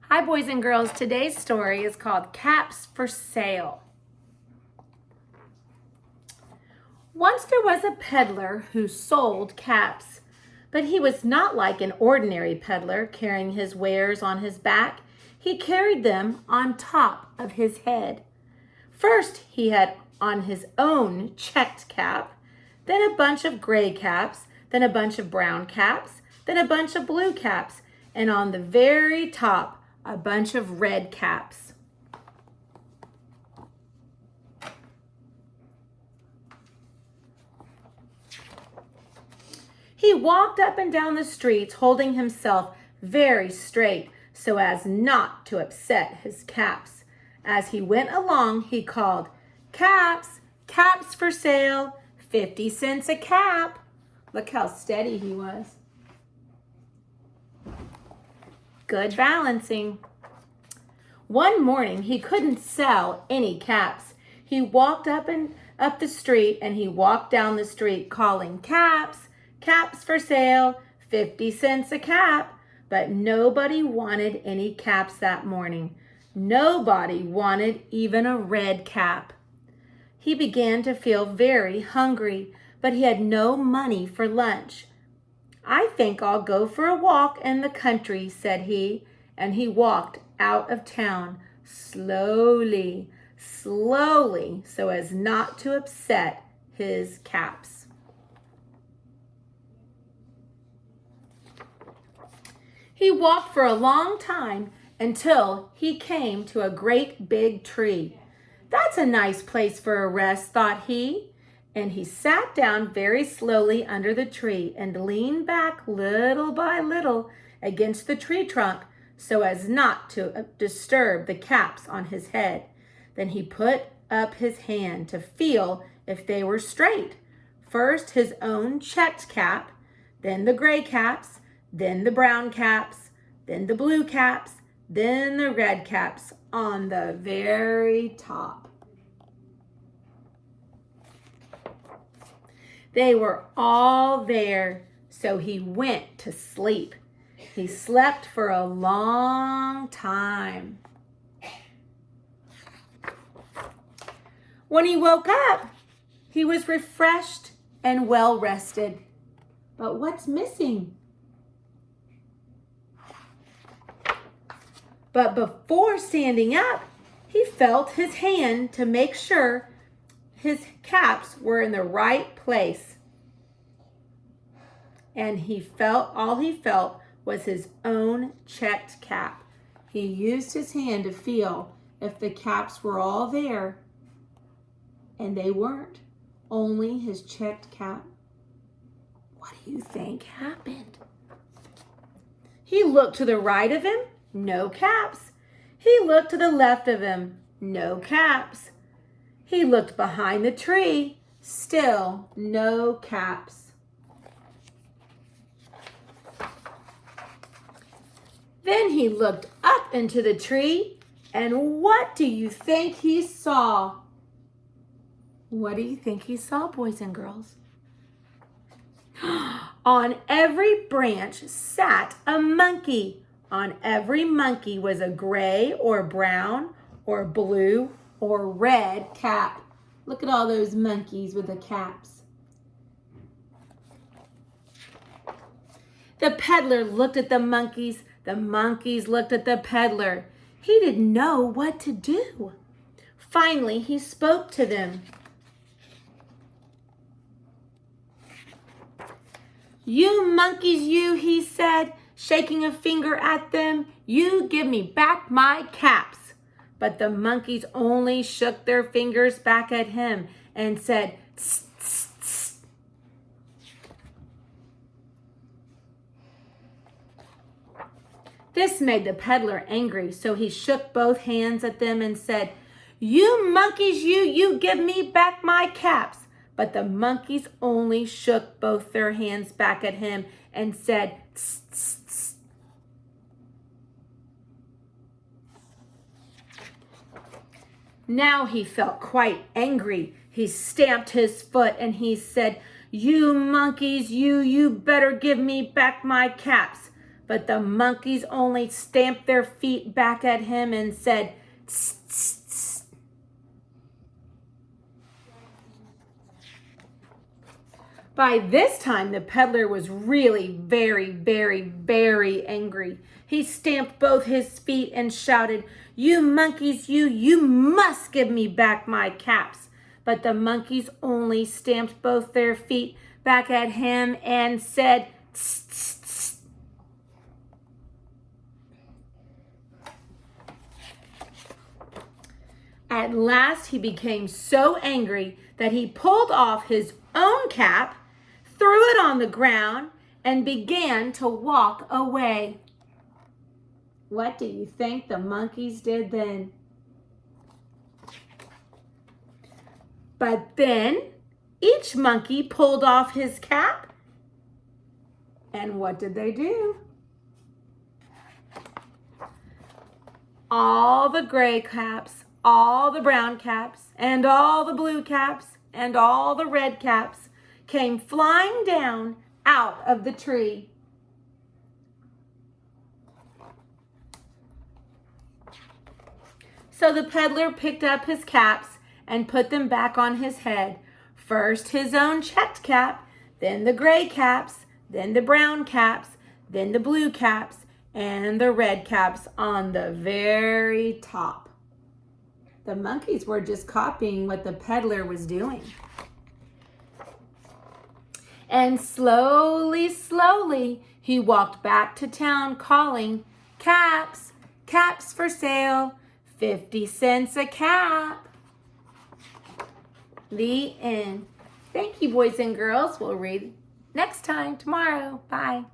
Hi, boys and girls. Today's story is called Caps for Sale. Once there was a peddler who sold caps, but he was not like an ordinary peddler carrying his wares on his back. He carried them on top of his head. First, he had on his own checked cap, then a bunch of gray caps, then a bunch of brown caps, then a bunch of blue caps, and on the very top, a bunch of red caps. He walked up and down the streets holding himself very straight so as not to upset his caps. As he went along, he called, "Caps, caps for sale, 50 cents a cap." Look how steady he was. Good balancing. One morning, he couldn't sell any caps. He walked up the street and he walked down the street calling, "Caps, caps for sale, 50 cents a cap." But nobody wanted any caps that morning. Nobody wanted even a red cap. He began to feel very hungry, but he had no money for lunch. "I think I'll go for a walk in the country," said he, and he walked out of town slowly, slowly, so as not to upset his caps. He walked for a long time until he came to a great big tree. "That's a nice place for a rest," thought he. And he sat down very slowly under the tree and leaned back little by little against the tree trunk so as not to disturb the caps on his head. Then he put up his hand to feel if they were straight. First his own checked cap, then the gray caps, then the brown caps, then the blue caps, then the red caps on the very top. They were all there, so he went to sleep. He slept for a long time. When he woke up, he was refreshed and well rested. But what's missing? But before standing up, he felt his hand to make sure his caps were in the right place. And all he felt was his own checked cap. He used his hand to feel if the caps were all there, and they weren't, only his checked cap. What do you think happened? He looked to the right of him, no caps. He looked to the left of him, no caps. He looked behind the tree, still no caps. Then he looked up into the tree, and what do you think he saw? What do you think he saw, boys and girls? On every branch sat a monkey. On every monkey was a gray or brown or blue or red cap. Look at all those monkeys with the caps. The peddler looked at the monkeys. The monkeys looked at the peddler. He didn't know what to do. Finally, he spoke to them. "You monkeys, you," he said, shaking a finger at them, "you give me back my caps." But the monkeys only shook their fingers back at him and said, "Tss, tss, tss." This made the peddler angry, so he shook both hands at them and said, "You monkeys, you give me back my caps." But the monkeys only shook both their hands back at him and said, "Tss, tss, tss." Now he felt quite angry. He stamped his foot and he said, "You monkeys, you better give me back my caps." but the monkeys only stamped their feet back at him and said, "Tss, tss, tss." By this time, the peddler was really very, very, very angry. He stamped both his feet and shouted, "You monkeys, you must give me back my caps." But the monkeys only stamped both their feet back at him and said, "Tss, tss, tss." At last, he became so angry that he pulled off his own cap, threw it on the ground, and began to walk away. What do you think the monkeys did then? But then each monkey pulled off his cap, and what did they do? All the gray caps, all the brown caps, and all the blue caps, and all the red caps came flying down out of the tree. So the peddler picked up his caps and put them back on his head. First his own checked cap, then the gray caps, then the brown caps, then the blue caps, and the red caps on the very top. The monkeys were just copying what the peddler was doing. And slowly, slowly, he walked back to town calling, "Caps, caps for sale, 50 cents a cap." The end. Thank you, boys and girls. We'll read next time tomorrow. Bye.